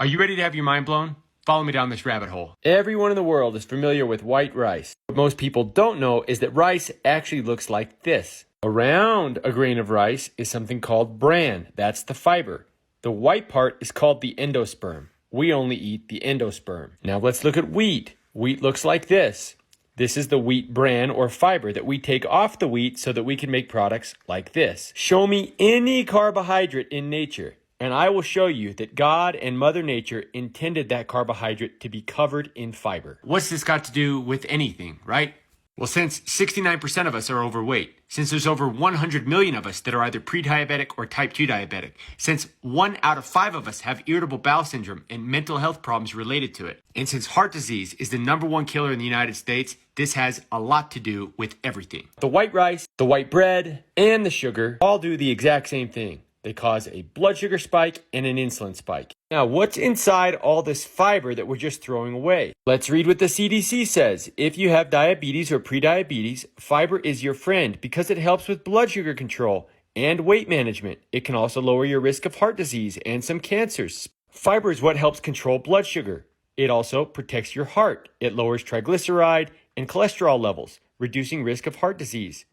Are you ready to have your mind blown? Follow me down this rabbit hole. Everyone in the world is familiar with white rice. What most people don't know is that rice actually looks like this. Around a grain of rice is something called bran. That's the fiber. The white part is called the endosperm. We only eat the endosperm. Now let's look at wheat. Wheat looks like this. This is the wheat bran or fiber that we take off the wheat so that we can make products like this. Show me any carbohydrate in nature, and I will show you that God and Mother Nature intended that carbohydrate to be covered in fiber. What's this got to do with anything, right? Well, since 69% of us are overweight, since there's over 100 million of us that are either pre-diabetic or type 2 diabetic, since 1 out of 5 of us have irritable bowel syndrome and mental health problems related to it, and since heart disease is the #1 killer in the United States, this has a lot to do with everything. The white rice, the white bread, and the sugar all do the exact same thing. They cause a blood sugar spike and an insulin spike. Now, what's inside all this fiber that we're just throwing away? Let's read what the CDC says. If you have diabetes or prediabetes, fiber is your friend because it helps with blood sugar control and weight management. It can also lower your risk of heart disease and some cancers. Fiber is what helps control blood sugar. It also protects your heart. It lowers triglyceride and cholesterol levels, reducing risk of heart disease.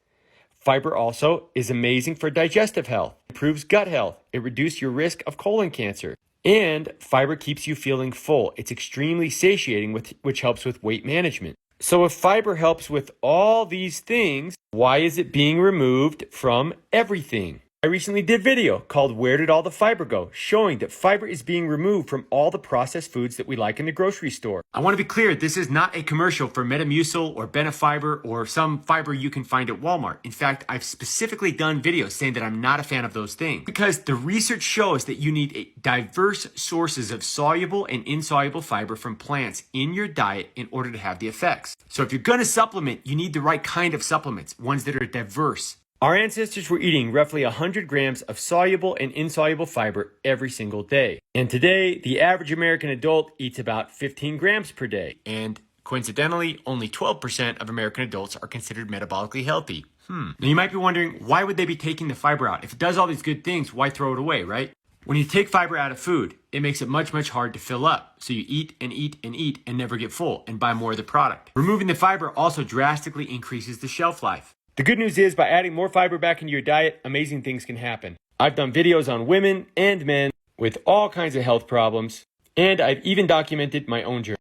Fiber also is amazing for digestive health, improves gut health, it reduces your risk of colon cancer, and fiber keeps you feeling full. It's extremely satiating, which helps with weight management. So if fiber helps with all these things, why is it being removed from everything? I recently did a video called Where Did All the Fiber Go? Showing that fiber is being removed from all the processed foods that we like in the grocery store. I want to be clear, this is not a commercial for Metamucil or Benefiber or some fiber you can find at Walmart. In fact, I've specifically done videos saying that I'm not a fan of those things because the research shows that you need diverse sources of soluble and insoluble fiber from plants in your diet in order to have the effects. So if you're going to supplement, you need the right kind of supplements, ones that are diverse. Our ancestors were eating roughly 100 grams of soluble and insoluble fiber every single day. And today, the average American adult eats about 15 grams per day. And coincidentally, only 12% of American adults are considered metabolically healthy. Now you might be wondering, why would they be taking the fiber out? If it does all these good things, why throw it away, right? When you take fiber out of food, it makes it much, much harder to fill up. So you eat and eat and eat and never get full and buy more of the product. Removing the fiber also drastically increases the shelf life. The good news is by adding more fiber back into your diet, amazing things can happen. I've done videos on women and men with all kinds of health problems, and I've even documented my own journey.